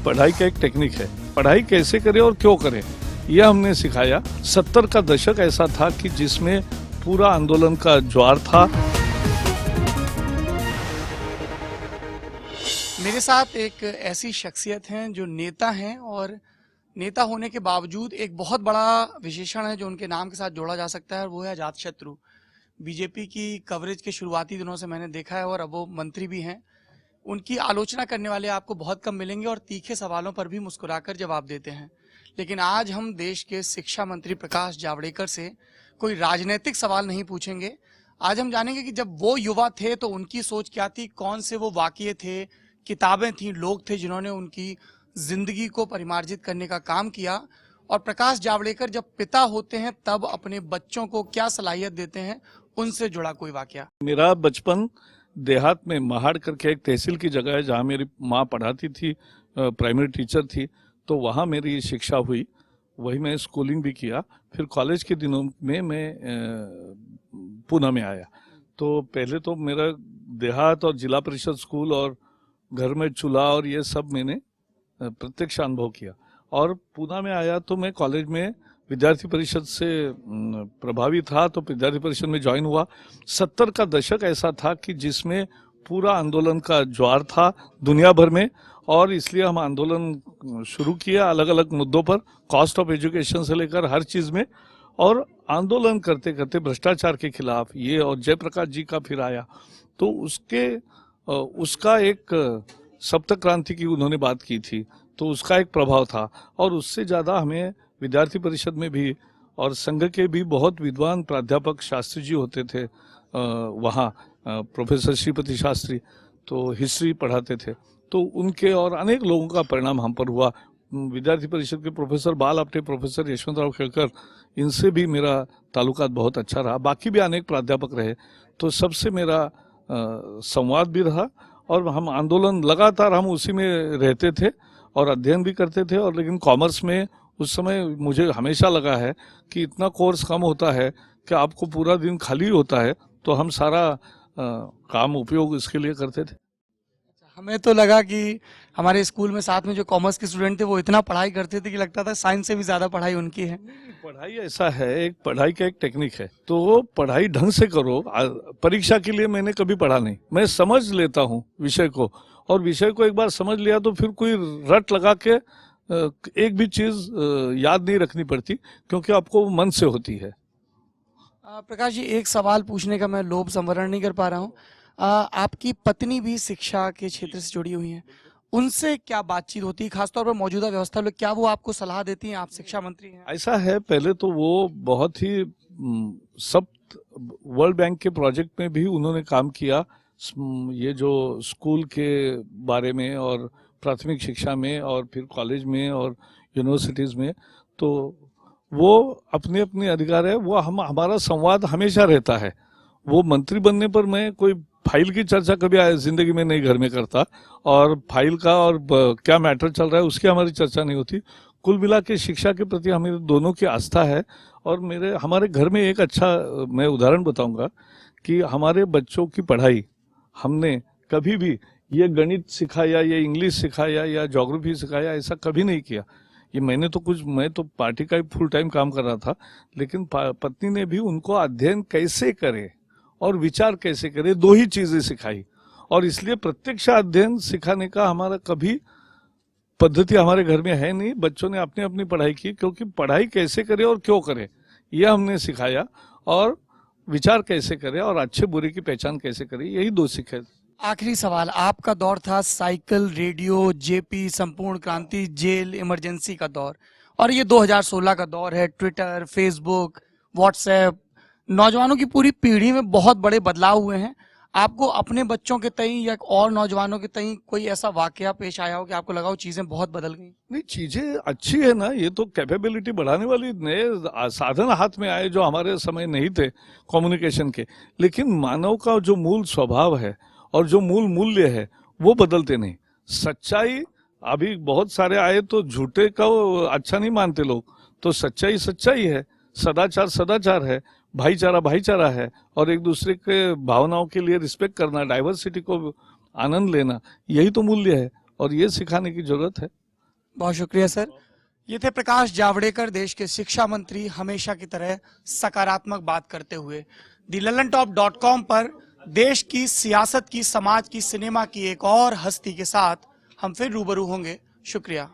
पढ़ाई का एक टेक्निक है। पढ़ाई कैसे करें और क्यों करें, यह हमने सिखाया। 70 का दशक ऐसा था कि जिसमें पूरा आंदोलन का ज्वार था। मेरे साथ एक ऐसी शख्सियत हैं जो नेता हैं, और नेता होने के बावजूद एक बहुत बड़ा विशेषण है जो उनके नाम के साथ जोड़ा जा सकता है, और वो है अजातशत्रु। बीजेपी की कवरेज के शुरुआती दिनों से मैंने देखा है, और अब वो मंत्री भी हैं। उनकी आलोचना करने वाले आपको बहुत कम मिलेंगे, और तीखे सवालों पर भी मुस्कुराकर जवाब देते हैं। लेकिन आज हम देश के शिक्षा मंत्री प्रकाश जावड़ेकर से कोई राजनीतिक सवाल नहीं पूछेंगे। आज हम जानेंगे कि जब वो युवा थे तो उनकी सोच क्या थी, कौन से वो वाक़ये थे, किताबें थीं, लोग थे जिन्होंने उनकी जिंदगी को परिमार्जित करने का काम किया, और प्रकाश जावड़ेकर जब पिता होते हैं तब अपने बच्चों को क्या सलाहियत देते हैं, उनसे जुड़ा कोई वाकया। मेरा बचपन देहात में महाड़ करके एक तहसील की जगह है जहाँ मेरी माँ पढ़ाती थी, प्राइमरी टीचर थी, तो वहाँ मेरी शिक्षा हुई। वही मैं स्कूलिंग भी किया। फिर कॉलेज के दिनों में मैं पुणे में आया। तो पहले तो मेरा देहात और जिला परिषद स्कूल और घर में चूल्हा और ये सब मैंने प्रत्यक्ष अनुभव किया। और पुणे में आया तो मैं कॉलेज में विद्यार्थी परिषद से प्रभावी था, तो विद्यार्थी परिषद में ज्वाइन हुआ। 70 का दशक ऐसा था कि जिसमें पूरा आंदोलन का ज्वार था दुनिया भर में, और इसलिए हम आंदोलन शुरू किया अलग अलग मुद्दों पर, कॉस्ट ऑफ एजुकेशन से लेकर हर चीज़ में। और आंदोलन करते करते भ्रष्टाचार के खिलाफ ये, और जयप्रकाश जी का फिर आया तो उसका एक सप्तक क्रांति की उन्होंने बात की थी, तो उसका एक प्रभाव था। और उससे ज़्यादा हमें विद्यार्थी परिषद में भी और संघ के भी बहुत विद्वान प्राध्यापक शास्त्री जी होते थे वहाँ, प्रोफेसर श्रीपति शास्त्री, तो हिस्ट्री पढ़ाते थे। तो उनके और अनेक लोगों का परिणाम हम पर हुआ। विद्यार्थी परिषद के प्रोफेसर बाल अपने, प्रोफेसर यशवंतराव खेड़कर, इनसे भी मेरा ताल्लुकात बहुत अच्छा रहा। बाकी भी अनेक प्राध्यापक रहे, तो सबसे मेरा संवाद भी रहा। और हम आंदोलन लगातार हम उसी में रहते थे और अध्ययन भी करते थे। और लेकिन कॉमर्स में उस समय मुझे हमेशा लगा है कि इतना कोर्स कम होता है कि आपको पूरा दिन खाली होता है, तो हम सारा काम उपयोग इसके लिए करते थे। हमें तो लगा कि हमारे स्कूल में साथ में जो कॉमर्स के स्टूडेंट थे वो इतना पढ़ाई करते थे कि लगता था साइंस से भी ज़्यादा पढ़ाई उनकी है। पढ़ाई ऐसा है, एक पढ़ाई का एक टेक्निक है, तो पढ़ाई ढंग से करो। परीक्षा के लिए मैंने कभी पढ़ा नहीं, मैं समझ लेता हूँ विषय को, और विषय को एक बार समझ लिया तो फिर कोई रट लगा के एक भी चीज़ याद नहीं रखनी पड़ती, क्योंकि आपको मन से होती है। प्रकाश जी, एक सवाल पूछने का मैं लोभ संवरण नहीं कर पा रहा हूँ। आपकी पत्नी भी शिक्षा के क्षेत्र से जुड़ी हुई हैं, उनसे क्या बातचीत होती है, खासतौर पर मौजूदा व्यवस्था में? क्या वो आपको सलाह देती हैं? आप शिक्षा मंत्री हैं। ऐसा है, पहले तो वो बहुत ही सब वर्ल्ड बैंक के प्रोजेक्ट में भी उन्होंने काम किया, ये जो स्कूल के बारे में और प्राथमिक शिक्षा में और फिर कॉलेज में और यूनिवर्सिटीज़ में। तो वो अपने अपने अधिकार है, वो हमारा संवाद हमेशा रहता है। वो मंत्री बनने पर मैं कोई फाइल की चर्चा कभी जिंदगी में नहीं घर में करता, और फाइल का और क्या मैटर चल रहा है उसकी हमारी चर्चा नहीं होती। कुल मिला के शिक्षा के प्रति हमें दोनों की आस्था है। और हमारे घर में एक अच्छा मैं उदाहरण बताऊंगा कि हमारे बच्चों की पढ़ाई हमने कभी भी ये गणित सिखाया, ये इंग्लिश सिखाया या ज्योग्राफी सिखाया, ऐसा कभी नहीं किया। ये मैं तो पार्टी का ही फुल टाइम काम कर रहा था, लेकिन पत्नी ने भी उनको अध्ययन कैसे करे और विचार कैसे करे, दो ही चीजें सिखाई। और इसलिए प्रत्यक्ष अध्ययन सिखाने का हमारा कभी पद्धति हमारे घर में है नहीं। बच्चों ने अपनी अपनी पढ़ाई की, क्योंकि पढ़ाई कैसे करे और क्यों करे यह हमने सिखाया, और विचार कैसे करे और अच्छे बुरे की पहचान कैसे करे, यही दो सीखे। आखिरी सवाल, आपका दौर था साइकिल, रेडियो, जेपी, संपूर्ण क्रांति, जेल, इमरजेंसी का दौर, और ये 2016 का दौर है। ट्विटर, फेसबुक, व्हाट्सएप, नौजवानों की पूरी पीढ़ी में बहुत बड़े बदलाव हुए हैं। आपको अपने बच्चों के तई या और नौजवानों के तई कोई ऐसा वाकया पेश आया हो कि आपको लगा हो चीजें बहुत बदल गई? नहीं, चीजें अच्छी है ना, ये तो कैपेबिलिटी बढ़ाने वाली नए साधन हाथ में आए जो हमारे समय नहीं थे कम्युनिकेशन के। लेकिन मानव का जो मूल स्वभाव है और जो मूल मूल्य है वो बदलते नहीं। सच्चाई अभी बहुत सारे आए तो झूठे का अच्छा नहीं मानते लोग, तो सच्चाई सच्चाई है, सदाचार सदाचार है, भाईचारा भाईचारा है, और एक दूसरे के भावनाओं के लिए रिस्पेक्ट करना, डाइवर्सिटी को आनंद लेना, यही तो मूल्य है, और ये सिखाने की जरूरत है। बहुत शुक्रिया सर। ये थे प्रकाश जावड़ेकर, देश के शिक्षा मंत्री, हमेशा की तरह सकारात्मक बात करते हुए। दी lallantop.com पर देश की, सियासत की, समाज की, सिनेमा की एक और हस्ती के साथ हम फिर रूबरू होंगे। शुक्रिया।